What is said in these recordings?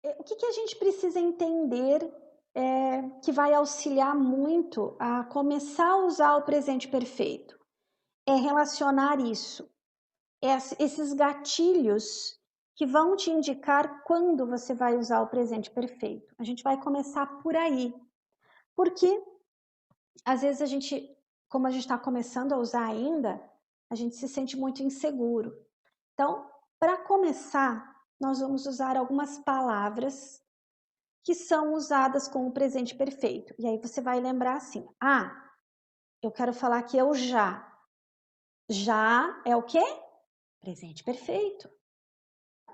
O que a gente precisa entender que vai auxiliar muito a começar a usar o presente perfeito? É relacionar isso, esses gatilhos que vão te indicar quando você vai usar o presente perfeito. A gente vai começar por aí, porque às vezes como a gente está começando a usar ainda, a gente se sente muito inseguro. Então, para começar, nós vamos usar algumas palavras que são usadas com o presente perfeito. E aí você vai lembrar assim: eu quero falar que eu já. Já é o quê? Presente perfeito.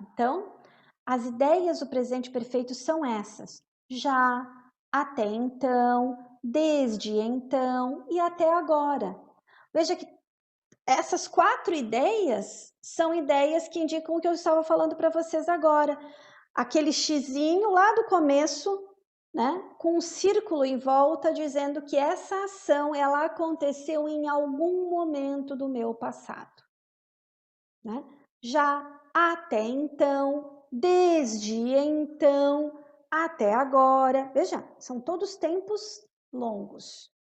Então, as ideias do presente perfeito são essas: já, até então, desde então e até agora. Veja que essas 4 ideias são ideias que indicam o que eu estava falando para vocês agora. Aquele xizinho lá do começo, né, com um círculo em volta dizendo que essa ação ela aconteceu em algum momento do meu passado, né? Já até então, desde então, até agora. Veja, são todos tempos longos.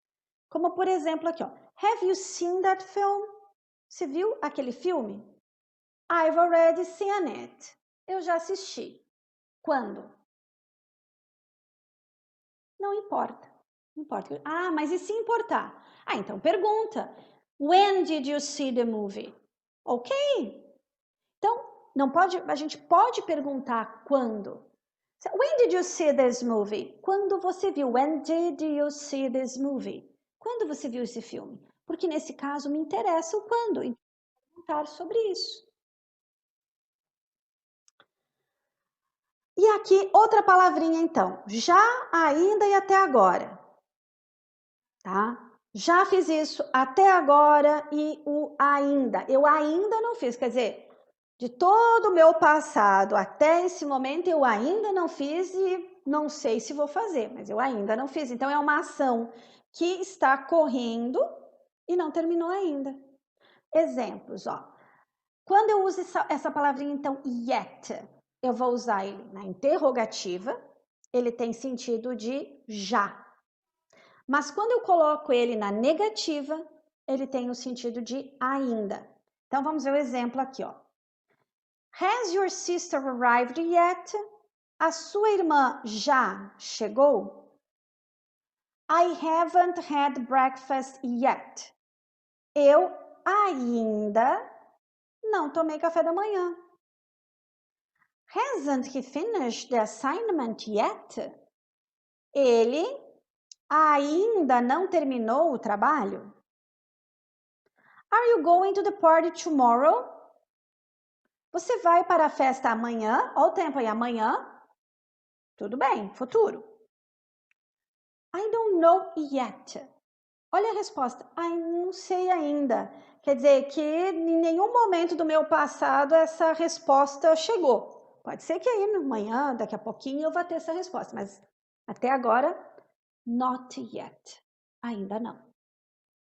Como por exemplo aqui, ó. Have you seen that film? Você viu aquele filme? I've already seen it. Eu já assisti. Quando? Não importa. Não importa. Mas e se importar? Então pergunta. When did you see the movie? Ok. Então, a gente pode perguntar quando. When did you see this movie? Quando você viu? When did you see this movie? Quando você viu esse filme? Porque nesse caso me interessa o quando. E perguntar sobre isso. E aqui outra palavrinha então. Já, ainda e até agora. Tá? Já fiz isso até agora e o ainda. Eu ainda não fiz, quer dizer, de todo o meu passado até esse momento eu ainda não fiz e não sei se vou fazer, mas eu ainda não fiz. Então é uma ação que está correndo e não terminou ainda. Exemplos, ó. Quando eu uso essa palavrinha, então, yet, eu vou usar ele na interrogativa, ele tem sentido de já. Mas quando eu coloco ele na negativa, ele tem o sentido de ainda. Então vamos ver o exemplo aqui, ó. Has your sister arrived yet? A sua irmã já chegou? I haven't had breakfast yet. Eu ainda não tomei café da manhã. Hasn't he finished the assignment yet? Ele ainda não terminou o trabalho? Are you going to the party tomorrow? Você vai para a festa amanhã? Olha o tempo aí, amanhã. Tudo bem, futuro. I don't know yet. Olha a resposta. Não sei ainda. Quer dizer que em nenhum momento do meu passado essa resposta chegou. Pode ser que aí amanhã, daqui a pouquinho, eu vá ter essa resposta, mas até agora, not yet. Ainda não.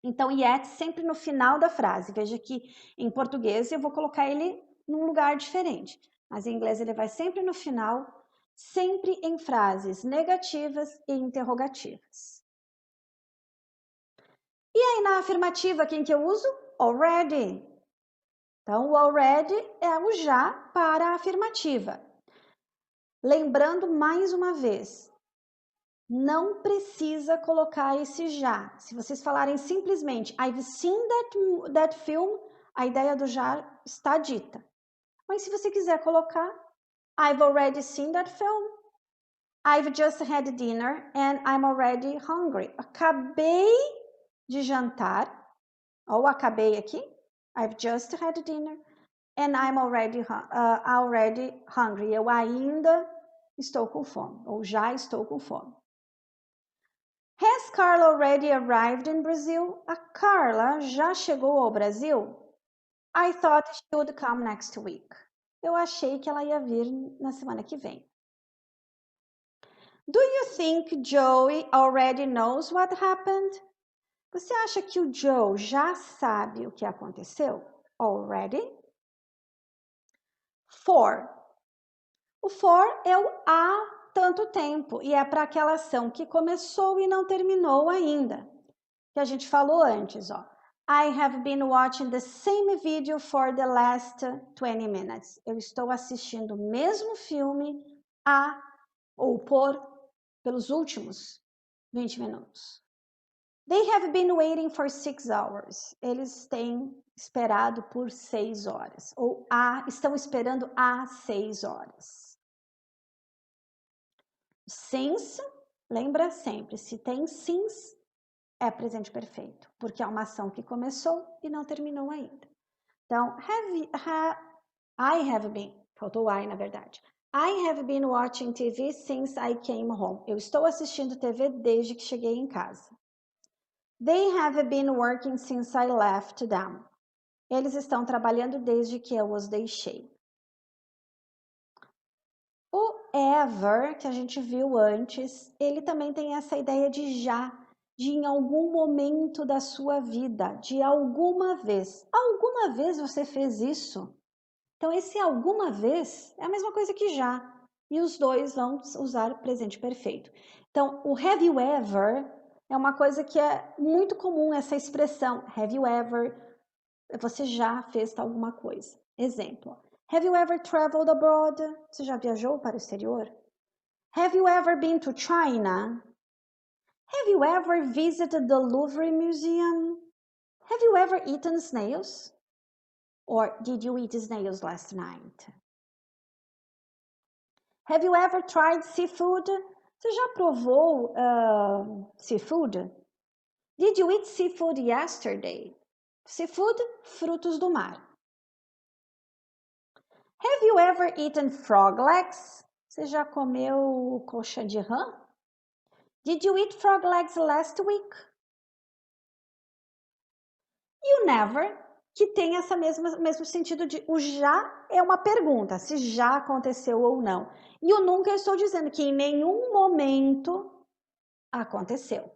Então, yet sempre no final da frase. Veja que em português eu vou colocar ele num lugar diferente, mas em inglês ele vai sempre no final, sempre em frases negativas e interrogativas. E aí na afirmativa, quem que eu uso? Already. Então, o already é o já para a afirmativa. Lembrando mais uma vez, não precisa colocar esse já. Se vocês falarem simplesmente I've seen that film, a ideia do já está dita. Mas se você quiser colocar I've already seen that film, I've just had dinner and I'm already hungry. Acabei de jantar, ou acabei aqui, I've just had dinner and I'm already hungry. Eu ainda estou com fome, ou já estou com fome. Has Carla already arrived in Brazil? A Carla já chegou ao Brasil? I thought she would come next week. Eu achei que ela ia vir na semana que vem. Do you think Joey already knows what happened? Você acha que o Joe já sabe o que aconteceu? Already? 4. O for é o há tanto tempo e é para aquela ação que começou e não terminou ainda. Que a gente falou antes, ó. I have been watching the same video for the last 20 minutes. Eu estou assistindo o mesmo filme pelos últimos 20 minutos. They have been waiting for 6 hours. Eles têm esperado por 6 horas. Ou estão esperando há 6 horas. Since, lembra sempre, se tem since, é presente perfeito, porque é uma ação que começou e não terminou ainda. Então, I have been, faltou I na verdade. I have been watching TV since I came home. Eu estou assistindo TV desde que cheguei em casa. They have been working since I left them. Eles estão trabalhando desde que eu os deixei. O ever, que a gente viu antes, ele também tem essa ideia de já, de em algum momento da sua vida, de alguma vez. Alguma vez você fez isso? Então, esse alguma vez é a mesma coisa que já. E os dois vão usar o presente perfeito. Então, o have you ever é uma coisa que é muito comum, essa expressão. Have you ever? Você já fez alguma coisa. Exemplo. Have you ever traveled abroad? Você já viajou para o exterior? Have you ever been to China? Have you ever visited the Louvre Museum? Have you ever eaten snails? Or did you eat snails last night? Have you ever tried seafood? Você já provou seafood? Did you eat seafood yesterday? Seafood, frutos do mar. Have you ever eaten frog legs? Você já comeu coxa de rã? Did you eat frog legs last week? You never, que tem essa mesmo sentido de o já é uma pergunta, se já aconteceu ou não. E o nunca eu estou dizendo que em nenhum momento aconteceu.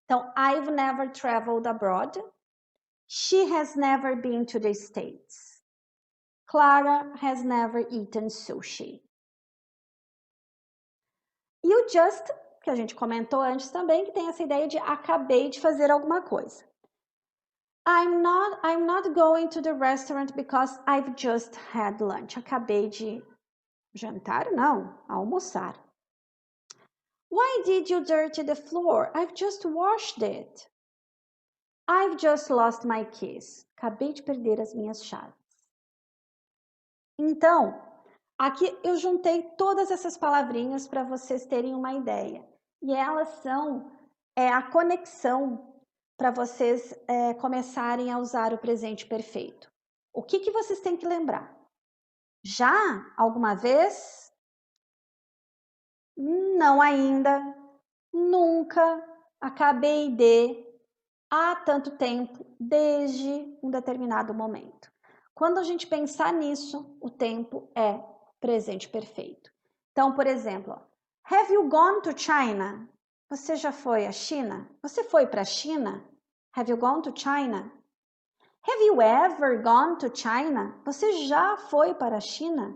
Então, I've never traveled abroad. She has never been to the States. Clara has never eaten sushi. E o just, que a gente comentou antes também, que tem essa ideia de acabei de fazer alguma coisa. I'm not going to the restaurant because I've just had lunch. Acabei de jantar? Não, almoçar. Why did you dirty the floor? I've just washed it. I've just lost my keys. Acabei de perder as minhas chaves. Então, aqui eu juntei todas essas palavrinhas para vocês terem uma ideia. E elas são a conexão para vocês começarem a usar o presente perfeito. O que vocês têm que lembrar? Já? Alguma vez? Não ainda. Nunca. Acabei de. Há tanto tempo. Desde um determinado momento. Quando a gente pensar nisso, o tempo é presente perfeito. Então, por exemplo, have you gone to China? Você já foi à China? Você foi para a China? Have you gone to China? Have you ever gone to China? Você já foi para a China?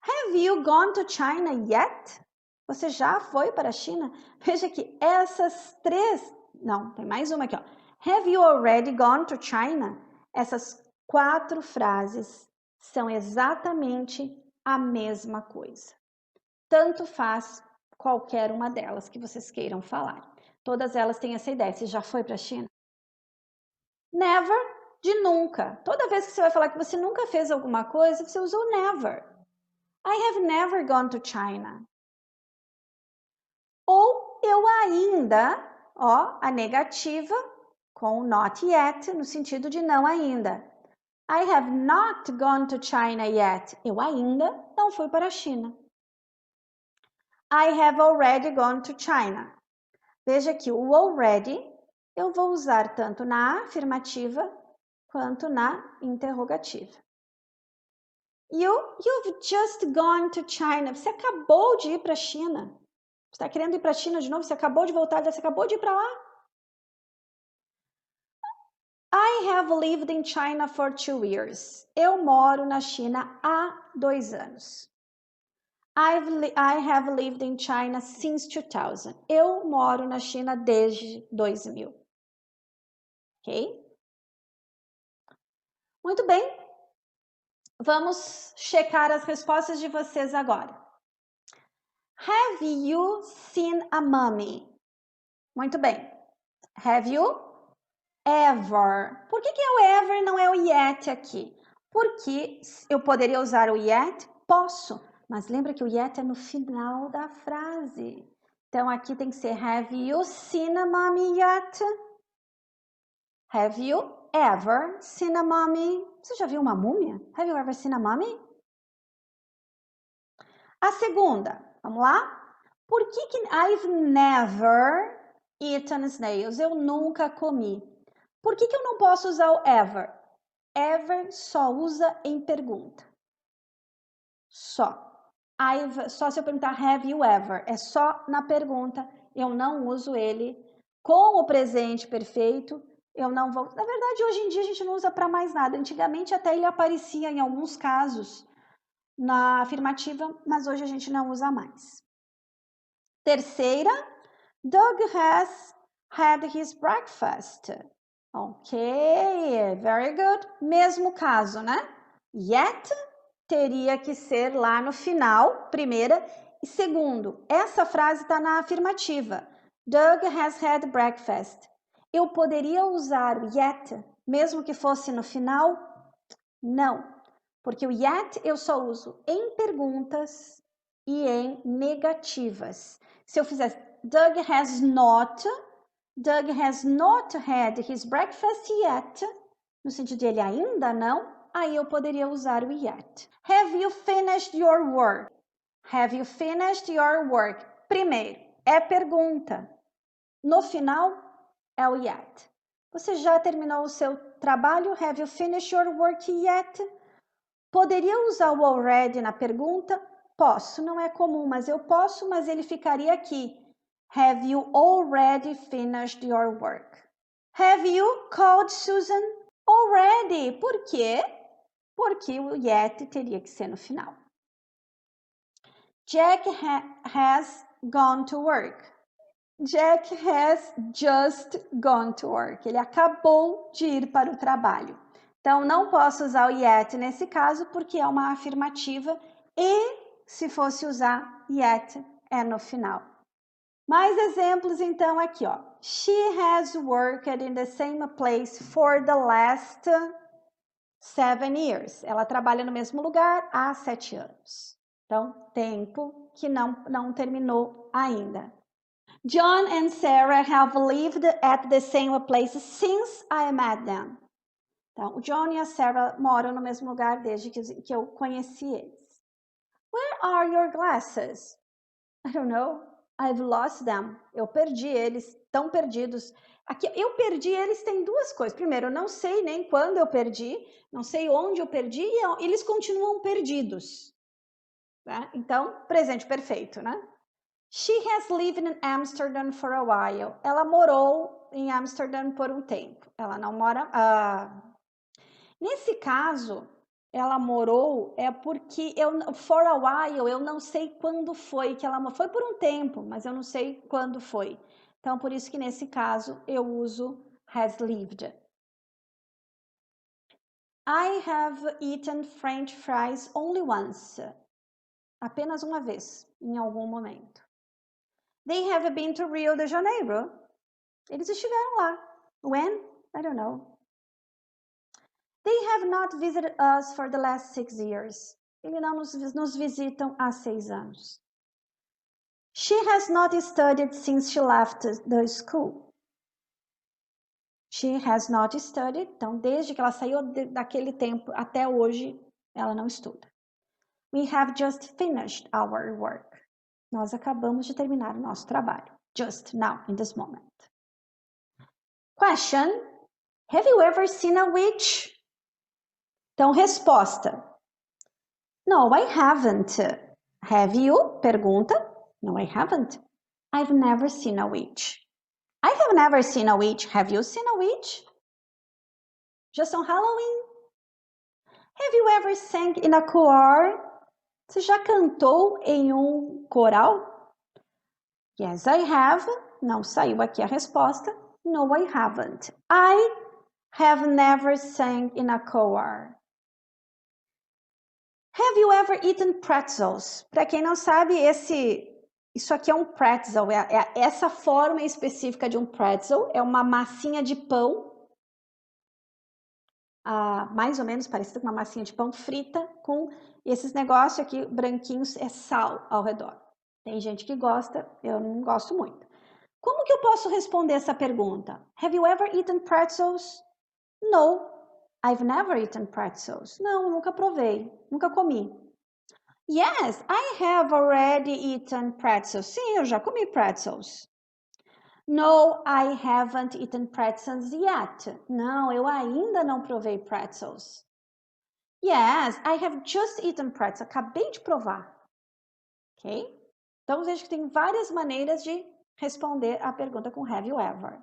Have you gone to China yet? Você já foi para a China? Veja que essas três... Não, tem mais uma aqui, ó. Have you already gone to China? Essas 4 frases são exatamente a mesma coisa. Tanto faz qualquer uma delas que vocês queiram falar. Todas elas têm essa ideia. Você já foi para a China? Never, de nunca. Toda vez que você vai falar que você nunca fez alguma coisa, você usou never. I have never gone to China. Ou eu ainda, ó, a negativa com not yet, no sentido de não ainda. I have not gone to China yet. Eu ainda não fui para a China. I have already gone to China. Veja que o already eu vou usar tanto na afirmativa quanto na interrogativa. You've just gone to China. Você acabou de ir para a China. Você está querendo ir para a China de novo? Você acabou de voltar, você acabou de ir para lá? I have lived in China for 2 years. Eu moro na China há 2 anos. I have lived in China since 2000. Eu moro na China desde 2000. Ok? Muito bem. Vamos checar as respostas de vocês agora. Have you seen a mummy? Muito bem. Have you ever? Por que é o ever e não é o yet aqui? Porque eu poderia usar o yet? Posso. Mas lembra que o yet é no final da frase. Então, aqui tem que ser have you seen a mummy yet? Have you ever seen a mummy? Você já viu uma múmia? Have you ever seen a mummy? A segunda, vamos lá? Por que I've never eaten snails? Eu nunca comi. Por que eu não posso usar o ever? Ever só usa em pergunta. Só. Só se eu perguntar have you ever. É só na pergunta. Eu não uso ele com o presente perfeito. Eu não vou... Na verdade, hoje em dia a gente não usa para mais nada. Antigamente até ele aparecia em alguns casos na afirmativa, mas hoje a gente não usa mais. Terceira, Doug has had his breakfast. Ok, very good. Mesmo caso, né? Yet teria que ser lá no final, primeira. E segundo, essa frase está na afirmativa. Doug has had breakfast. Eu poderia usar o yet, mesmo que fosse no final? Não, porque o yet eu só uso em perguntas e em negativas. Se eu fizesse Doug has not had his breakfast yet, no sentido de ele ainda não, aí eu poderia usar o yet. Have you finished your work? Have you finished your work? Primeiro, é pergunta. No final, é o yet. Você já terminou o seu trabalho? Have you finished your work yet? Poderia usar o already na pergunta? Posso, não é comum, mas eu posso, mas ele ficaria aqui. Have you already finished your work? Have you called Susan? Already. Por quê? Porque o yet teria que ser no final. Jack has gone to work. Jack has just gone to work. Ele acabou de ir para o trabalho. Então, não posso usar o yet nesse caso, porque é uma afirmativa. E, se fosse usar yet, é no final. Mais exemplos, então, aqui, ó. She has worked in the same place for the last 7 years. Ela trabalha no mesmo lugar há 7 anos. Então, tempo que não terminou ainda. John and Sarah have lived at the same place since I met them. Então, o John e a Sarah moram no mesmo lugar desde que eu conheci eles. Where are your glasses? I don't know. I've lost them. Eu perdi eles, estão perdidos. Aqui, eu perdi eles tem duas coisas. Primeiro, eu não sei nem quando eu perdi, não sei onde eu perdi e eles continuam perdidos. Né? Então, presente perfeito, né? She has lived in Amsterdam for a while. Ela morou em Amsterdam por um tempo. Ela não mora... Nesse caso, ela morou porque for a while, eu não sei quando foi que ela foi por um tempo, mas eu não sei quando foi. Então, por isso que nesse caso eu uso has lived. I have eaten French fries only once. Apenas uma vez, em algum momento. They have been to Rio de Janeiro. Eles estiveram lá. When? I don't know. They have not visited us for the last 6 years. Eles não nos visitam há 6 anos. She has not studied since she left the school. She has not studied. Então, desde que ela saiu daquele tempo até hoje, ela não estuda. We have just finished our work. Nós acabamos de terminar o nosso trabalho. Just now, in this moment. Question. Have you ever seen a witch? Então, resposta. No, I haven't. Have you? Pergunta. No, I haven't. I've never seen a witch. I have never seen a witch. Have you seen a witch? Just on Halloween? Have you ever sang in a choir? Você já cantou em um coral? Yes, I have. Não saiu aqui a resposta. No, I haven't. I have never sang in a choir. Have you ever eaten pretzels? Para quem não sabe, isso aqui é um pretzel. Essa forma específica de um pretzel é uma massinha de pão, mais ou menos parecida com uma massinha de pão frita, com esses negócios aqui branquinhos, é sal ao redor. Tem gente que gosta, eu não gosto muito. Como que eu posso responder essa pergunta? Have you ever eaten pretzels? No, I've never eaten pretzels. Não, nunca provei, nunca comi. Yes, I have already eaten pretzels. Sim, eu já comi pretzels. No, I haven't eaten pretzels yet. Não, eu ainda não provei pretzels. Yes, I have just eaten pretzels. Acabei de provar. Ok? Então, veja que tem várias maneiras de responder a pergunta com have you ever.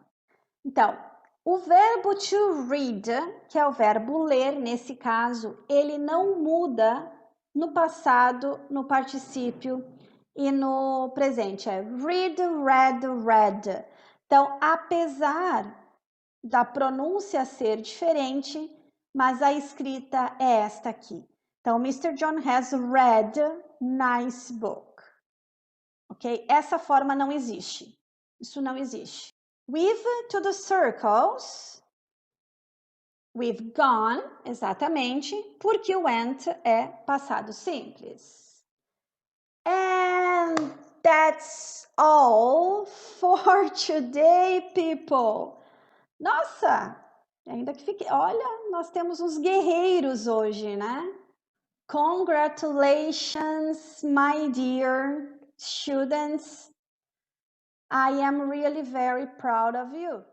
Então, o verbo to read, que é o verbo ler, nesse caso, ele não muda no passado, no particípio e no presente. É read, read, read. Então, apesar da pronúncia ser diferente, mas a escrita é esta aqui. Então, Mr. John has read nice book. Ok? Essa forma não existe. Isso não existe. We've to the circles. We've gone, exatamente, porque went é passado simples. And that's all for today, people. Nossa, ainda que fique... Olha, nós temos uns guerreiros hoje, né? Congratulations, my dear students. I am really very proud of you.